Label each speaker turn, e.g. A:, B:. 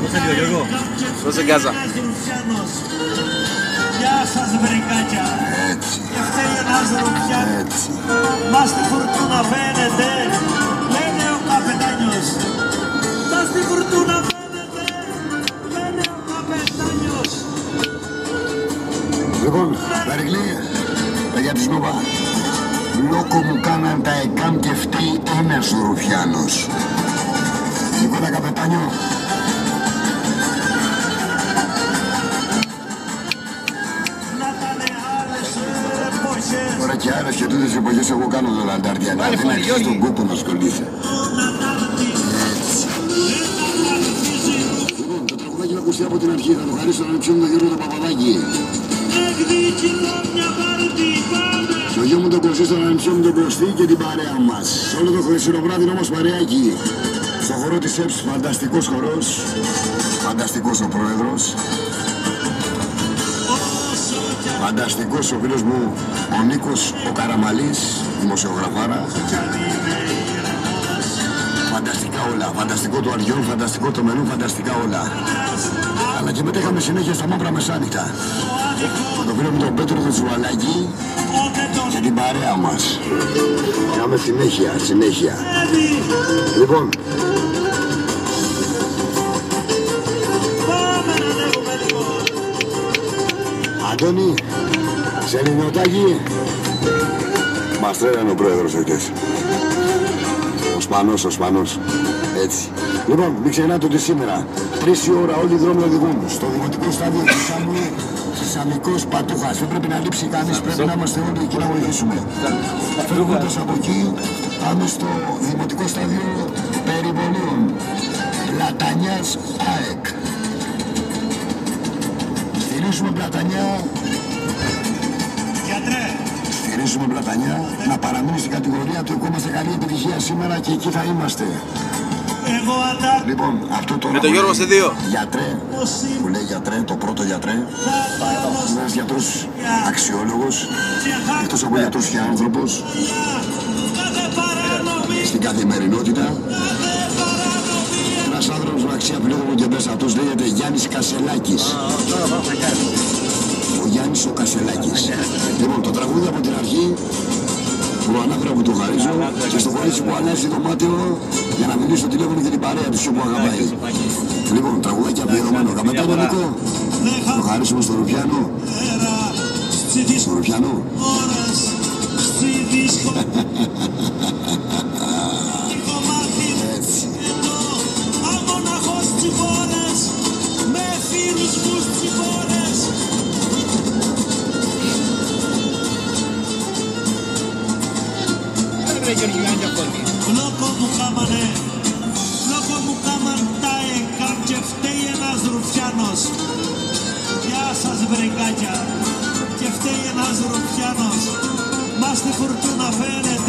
A: Δώσε λίγο Γιώργο.
B: Δώσε γκάζα.
C: Γεια σας βρικάκια. Και φταίει ένας ρουφιάνος. Μας τη φουρτούνα φαίνεται, λένε ο καπετάνιος. Μας τη φουρτούνα φαίνεται, λένε ο καπετάνιος.
D: Λοιπόν, Περικλή, παιδιά της Νόβα, λόκο μου κάναν τα ΕΚΑΜ και φταίει ένας ρουφιάνος. Τίποτα καπετάνιο. Τώρα και άλλες και τούτες εποχές εγώ κάνω τον Αντάρτη, αλλά δεν αξίζει τον κόπο να ασχολείσαι. Λοιπόν, το τραγουδάκι να ακουστεί από την αρχή, θα το χαρίσω στον ανεψιό μου τον Γιώργο τον Παπαδάκη. Και ο γιο μου τον Κωστή, στον ανεψιό μου τον Κωστή και την παρέα μας. Σε όλο το χρυσηροβράδυ όμως παρεάκι. Στο χορό της ΕΠΣ, φανταστικός χορός, φανταστικός ο πρόεδρος. Φανταστικός ο φίλος μου ο Νίκος ο Καραμαλής, δημοσιογραφάρα. Φανταστικά όλα, φανταστικό το αριόν, φανταστικό το μενού, φανταστικά όλα. Αλλά και μετά είχαμε συνέχεια στα μαύρα μεσάνυχτα. Το φίλο μου τον Πέτρο τον Τσουβαλάκη και την παρέα μας. Είχαμε συνέχεια, συνέχεια. Λοιπόν, Αντώνη, σε Λινιωτάκη, μας τρέλανε ο πρόεδρος εχθές. Ο Σπανός, έτσι. Λοιπόν, μην ξεχνάτε ότι σήμερα, 3 η ώρα όλοι οι δρόμοι οδηγούν. Στο δημοτικό στάδιο του Σάμου, Σαμικός Πατούχας. Δεν πρέπει να λείψει κανείς, πρέπει να είμαστε όλοι εκεί να βοηθήσουμε. Φεύγοντας από εκεί, πάμε στο δημοτικό στάδιο Περιβολίων. Πλατανιάς ΑΕΚ. Στηρίζουμε Πλατανιά.
C: Γιατρέ.
D: Στηρίζουμε Πλατανιά να παραμείνει στην κατηγορία του. Είμαστε καλή επιτυχία σήμερα και εκεί θα είμαστε.
C: Εγώ αντά.
D: Λοιπόν, αυτό το.
B: Με τον Γιώργο σε 2.
D: Γιατρέ, που λέει γιατρέ, το πρώτο γιατρέ. Ένας γιατρός αξιόλογος, εκτός από γιατρός και άνθρωπος. Στην καθημερινότητα. Ένας άνθρωπος με αξία φιλόδοξο και μέσα τους λέγεται Γιάννης Κασελάκης. Ο Γιάννης ο Κασελάκης. Λοιπόν, το τραγούδι από την αρχή που ανάφερα που το χαρίζω και στο κορίτσι που αλλάζει δωμάτιο για να μιλήσει στο τηλέφωνο και την παρέα του που αγαπάει. Λοιπόν, τραγουδάκι αφιερωμένο. Καπετάνιο Νικό, το χαρίσουμε στο Ρουφιάνο. Στο Ρουφιάνο. Έτσι.
C: Λόκο μου κάμαν τα ΕΚΑΜ και φταίει ένας ρουφιάνος. Γεια σας βρικάκια. Και φταίει ένας ρουφιάνος. Μας τη φουρτούνα φαίνεται.